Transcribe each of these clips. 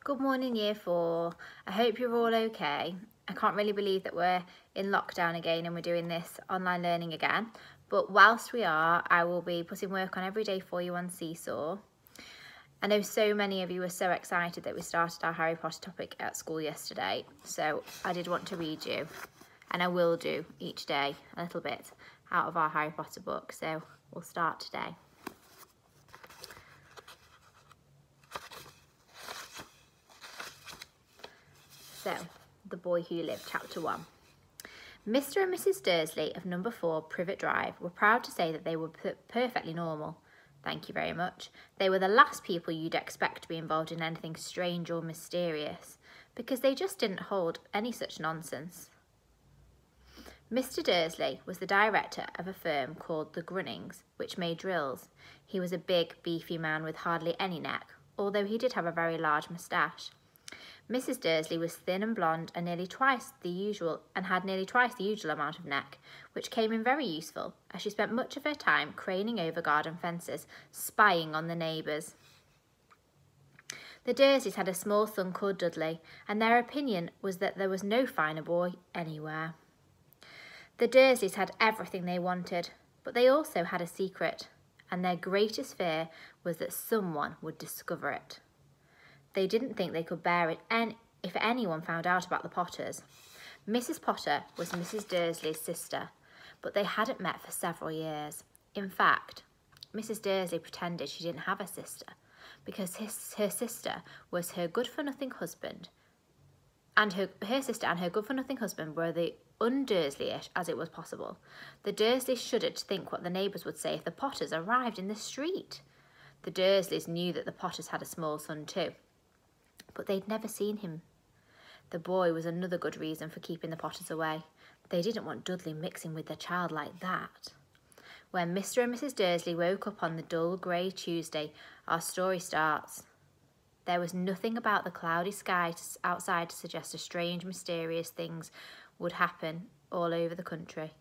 Good morning, Year 4. I hope you're all okay. I can't really believe that we're in lockdown again and we're doing this online learning again. But whilst we are, I will be putting work on every day for you on Seesaw. I know so many of you were so excited that we started our Harry Potter topic at school yesterday. So I did want to read you, and I will do each day a little bit out of our Harry Potter book. So we'll start today. So, The Boy Who Lived, Chapter 1. Mr. and Mrs. Dursley of number 4 Privet Drive were proud to say that they were perfectly normal. Thank you very much. They were the last people you'd expect to be involved in anything strange or mysterious, because they just didn't hold any such nonsense. Mr. Dursley was the director of a firm called the Grunnings, which made drills. He was a big, beefy man with hardly any neck, although he did have a very large moustache. Mrs. Dursley was thin and blonde and had nearly twice the usual amount of neck, which came in very useful, as she spent much of her time craning over garden fences, spying on the neighbours. The Dursleys had a small son called Dudley, and their opinion was that there was no finer boy anywhere. The Dursleys had everything they wanted, but they also had a secret, and their greatest fear was that someone would discover it. They didn't think they could bear it if anyone found out about the Potters. Mrs. Potter was Mrs. Dursley's sister, but they hadn't met for several years. In fact, Mrs. Dursley pretended she didn't have a sister, because her sister was her good-for-nothing husband, and her sister and her good-for-nothing husband were the un-Dursley-ish as it was possible. The Dursleys shuddered to think what the neighbours would say if the Potters arrived in the street. The Dursleys knew that the Potters had a small son too, but they'd never seen him. The boy was another good reason for keeping the Potters away. They didn't want Dudley mixing with their child like that. When Mr. and Mrs. Dursley woke up on the dull grey Tuesday, our story starts. There was nothing about the cloudy sky outside to suggest a strange, mysterious things would happen all over the country.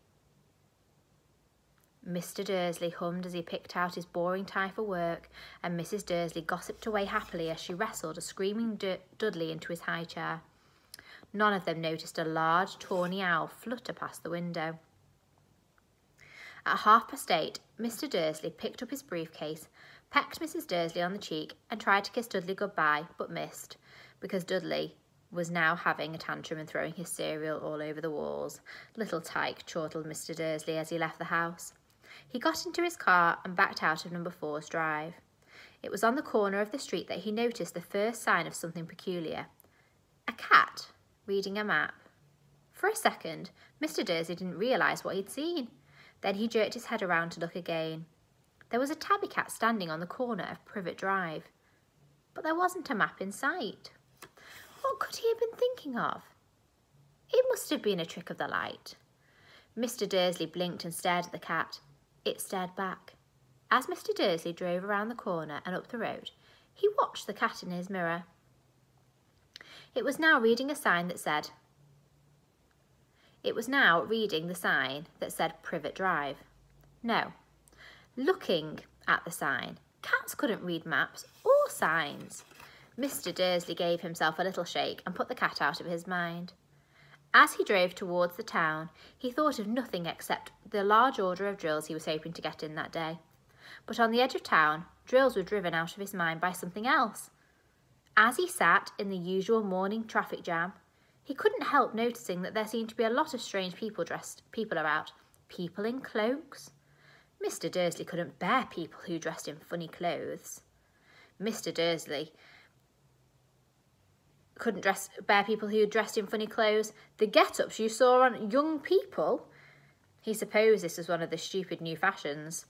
Mr. Dursley hummed as he picked out his boring tie for work, and Mrs. Dursley gossiped away happily as she wrestled a screaming Dudley into his high chair. None of them noticed a large, tawny owl flutter past the window. At 8:30, Mr. Dursley picked up his briefcase, pecked Mrs. Dursley on the cheek, and tried to kiss Dudley goodbye, but missed, because Dudley was now having a tantrum and throwing his cereal all over the walls. Little tyke, chortled Mr. Dursley as he left the house. He got into his car and backed out of number 4's drive. It was on the corner of the street that he noticed the first sign of something peculiar. A cat reading a map. For a second, Mr. Dursley didn't realise what he'd seen. Then he jerked his head around to look again. There was a tabby cat standing on the corner of Privet Drive, but there wasn't a map in sight. What could he have been thinking of? It must have been a trick of the light. Mr. Dursley blinked and stared at the cat. It stared back. As Mr. Dursley drove around the corner and up the road, he watched the cat in his mirror. It was now reading the sign that said Privet Drive. No, looking at the sign. Cats couldn't read maps or signs. Mr. Dursley gave himself a little shake and put the cat out of his mind. As he drove towards the town, he thought of nothing except the large order of drills he was hoping to get in that day. But on the edge of town, drills were driven out of his mind by something else. As he sat in the usual morning traffic jam, he couldn't help noticing that there seemed to be a lot of strange people about. People in cloaks. Mr. Dursley couldn't bear people who dressed in funny clothes. Mr. Dursley couldn't bear people who dressed in funny clothes. The get-ups you saw on young people. He supposed this was one of the stupid new fashions.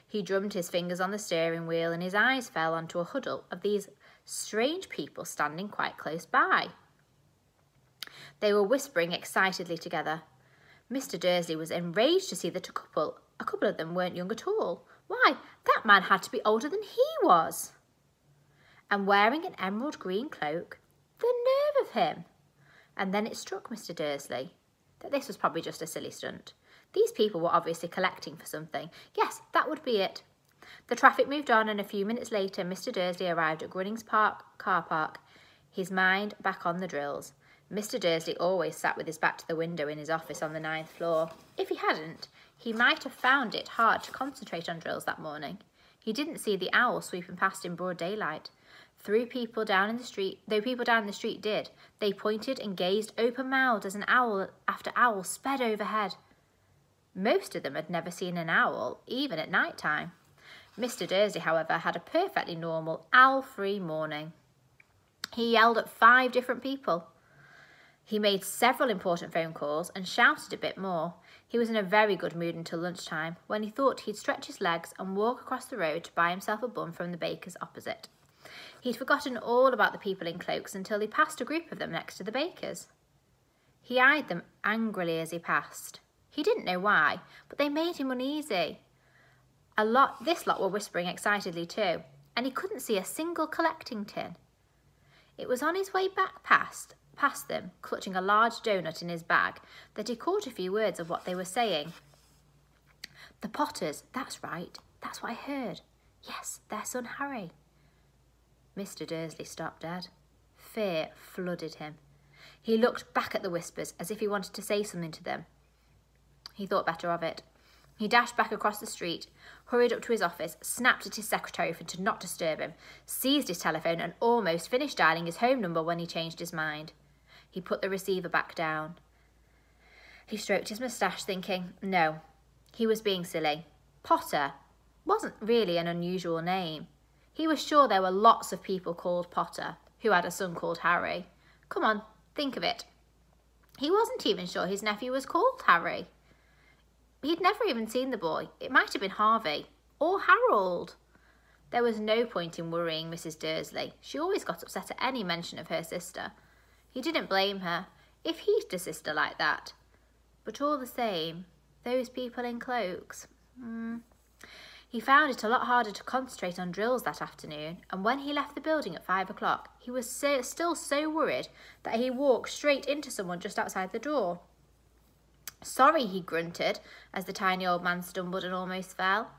He drummed his fingers on the steering wheel and his eyes fell onto a huddle of these strange people standing quite close by. They were whispering excitedly together. Mr. Dursley was enraged to see that a couple of them weren't young at all. Why, that man had to be older than he was. And wearing an emerald green cloak. The nerve of him! And then it struck Mr. Dursley that this was probably just a silly stunt. These people were obviously collecting for something. Yes, that would be it. The traffic moved on, and a few minutes later Mr. Dursley arrived at Grunnings car park. his mind back on the drills. Mr. Dursley always sat with his back to the window in his office on the 9th floor. If he hadn't, he might have found it hard to concentrate on drills that morning. He didn't see the owl sweeping past in broad daylight. Though people down in the street did, they pointed and gazed open-mouthed as an owl after owl sped overhead. Most of them had never seen an owl, even at night time. Mr. Dursley, however, had a perfectly normal, owl-free morning. He yelled at 5 different people. He made several important phone calls and shouted a bit more. He was in a very good mood until lunchtime, when he thought he'd stretch his legs and walk across the road to buy himself a bun from the baker's opposite. He'd forgotten all about the people in cloaks until he passed a group of them next to the baker's. He eyed them angrily as he passed. He didn't know why, but they made him uneasy. This lot were whispering excitedly too, and he couldn't see a single collecting tin. It was on his way back past them, clutching a large doughnut in his bag, that he caught a few words of what they were saying. The Potters, that's right, that's what I heard. Yes, their son Harry. Mr. Dursley stopped dead. Fear flooded him. He looked back at the whispers as if he wanted to say something to them. He thought better of it. He dashed back across the street, hurried up to his office, snapped at his secretary for to not disturb him, seized his telephone and almost finished dialing his home number when he changed his mind. He put the receiver back down. He stroked his moustache, thinking, no, he was being silly. Potter wasn't really an unusual name. He was sure there were lots of people called Potter who had a son called Harry. Come on, think of it. He wasn't even sure his nephew was called Harry. He'd never even seen the boy. It might have been Harvey or Harold. There was no point in worrying Mrs. Dursley. She always got upset at any mention of her sister. He didn't blame her, if he'd a sister like that. But all the same, those people in cloaks. He found it a lot harder to concentrate on drills that afternoon, and when he left the building at 5 o'clock, he was still so worried that he walked straight into someone just outside the door. Sorry, he grunted, as the tiny old man stumbled and almost fell.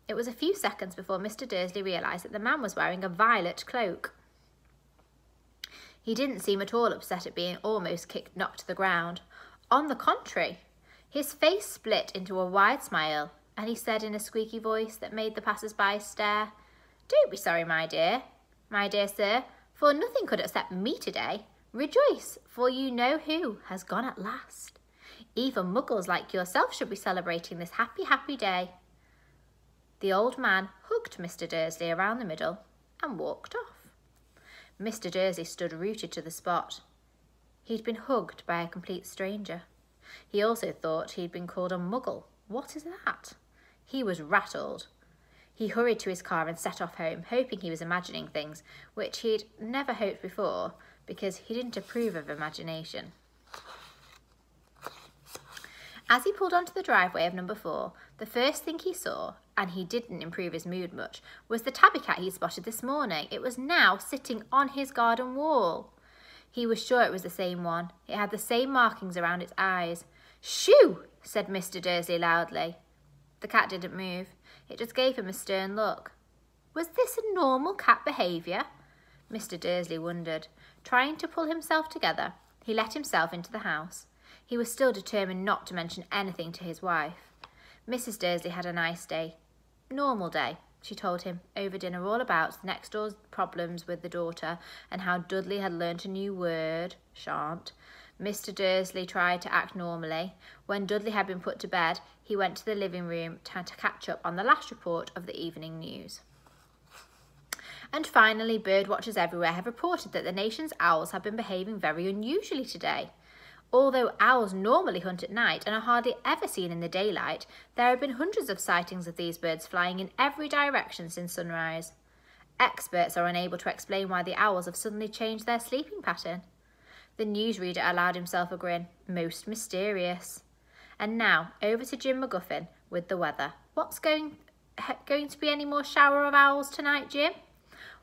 It was a few seconds before Mr. Dursley realised that the man was wearing a violet cloak. He didn't seem at all upset at being almost knocked to the ground. On the contrary, his face split into a wide smile, and he said in a squeaky voice that made the passers-by stare, "Don't be sorry, my dear sir, for nothing could upset me today. Rejoice, for you know who has gone at last. Even muggles like yourself should be celebrating this happy, happy day." The old man hugged Mr. Dursley around the middle and walked off. Mr. Dursley stood rooted to the spot. He'd been hugged by a complete stranger. He also thought he'd been called a muggle. What is that? He was rattled. He hurried to his car and set off home, hoping he was imagining things, which he'd never hoped before, because he didn't approve of imagination. As he pulled onto the driveway of number 4, the first thing he saw, and he didn't improve his mood much, was the tabby cat he spotted this morning. It was now sitting on his garden wall. He was sure it was the same one. It had the same markings around its eyes. "Shoo!" said Mr. Dursley loudly. The cat didn't move. It just gave him a stern look. Was this a normal cat behaviour? Mr. Dursley wondered. Trying to pull himself together, he let himself into the house. He was still determined not to mention anything to his wife. Mrs. Dursley had a nice day. Normal day, she told him over dinner, all about the next door's problems with the daughter and how Dudley had learnt a new word, shan't. Mr. Dursley tried to act normally. When Dudley had been put to bed, he went to the living room to catch up on the last report of the evening news. And finally, bird watchers everywhere have reported that the nation's owls have been behaving very unusually today. Although owls normally hunt at night and are hardly ever seen in the daylight, there have been hundreds of sightings of these birds flying in every direction since sunrise. Experts are unable to explain why the owls have suddenly changed their sleeping pattern. The newsreader allowed himself a grin. Most mysterious. And now, over to Jim McGuffin with the weather. What's going to be any more shower of owls tonight, Jim?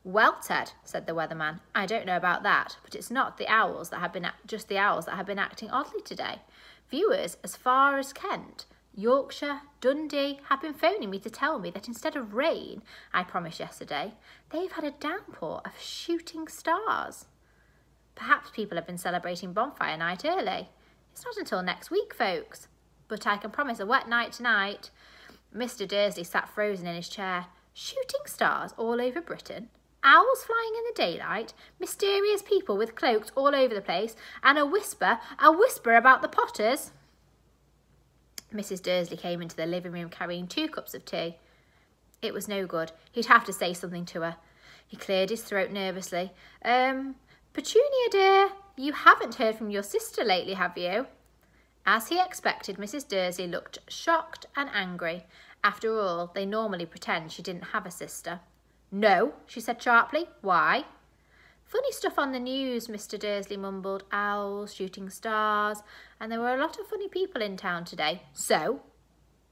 Well, Ted, said the weatherman, I don't know about that, but it's not the owls that have been just the owls that have been acting oddly today. Viewers as far as Kent, Yorkshire, Dundee have been phoning me to tell me that instead of rain, I promised yesterday, they've had a downpour of shooting stars. Perhaps people have been celebrating bonfire night early. It's not until next week, folks. But I can promise a wet night tonight. Mr. Dursley sat frozen in his chair. Shooting stars all over Britain, owls flying in the daylight, mysterious people with cloaks all over the place, and a whisper about the Potters. Mrs. Dursley came into the living room carrying 2 cups of tea. It was no good. He'd have to say something to her. He cleared his throat nervously. Petunia, dear, you haven't heard from your sister lately, have you? As he expected, Mrs. Dursley looked shocked and angry. After all, they normally pretend she didn't have a sister. No, she said sharply. Why? Funny stuff on the news, Mr. Dursley mumbled. Owls, shooting stars, and there were a lot of funny people in town today. So?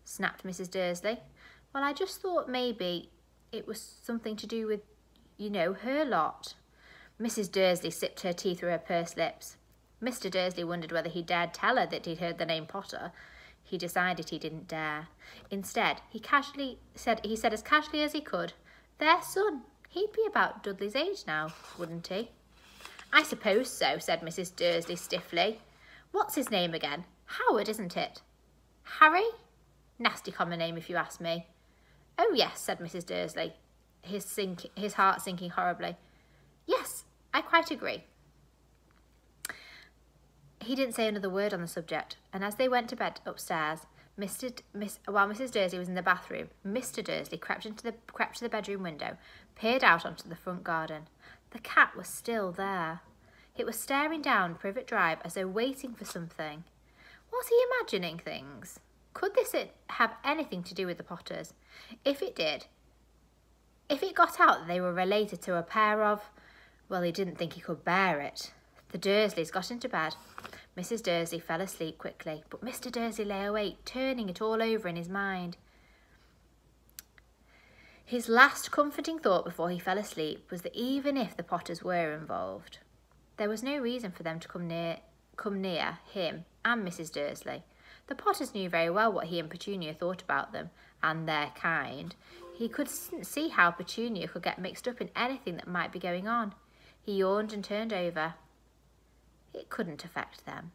Snapped Mrs. Dursley. Well, I just thought maybe it was something to do with, her lot. Mrs. Dursley sipped her tea through her pursed lips. Mr. Dursley wondered whether he dared tell her that he'd heard the name Potter. He decided he didn't dare. Instead, he said as casually as he could, their son. He'd be about Dudley's age now, wouldn't he? I suppose so, said Mrs. Dursley stiffly. What's his name again? Howard, isn't it? Harry? Nasty common name if you ask me. Oh yes, said Mrs. Dursley, his heart sinking horribly. Yes, I quite agree. He didn't say another word on the subject, and as they went to bed upstairs, while Mrs. Dursley was in the bathroom, Mr. Dursley crept to the bedroom window, peered out onto the front garden. The cat was still there. It was staring down Privet Drive as though waiting for something. Was he imagining things? Could this have anything to do with the Potters? If it did, if it got out that they were related to a pair of... Well, he didn't think he could bear it. The Dursleys got into bed. Mrs. Dursley fell asleep quickly, but Mr. Dursley lay awake, turning it all over in his mind. His last comforting thought before he fell asleep was that even if the Potters were involved, there was no reason for them to come near him and Mrs. Dursley. The Potters knew very well what he and Petunia thought about them and their kind. He couldn't see how Petunia could get mixed up in anything that might be going on. He yawned and turned over. It couldn't affect them.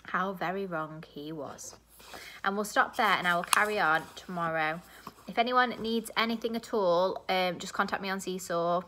How very wrong he was. And we'll stop there and I will carry on tomorrow. If anyone needs anything at all, just contact me on Seesaw.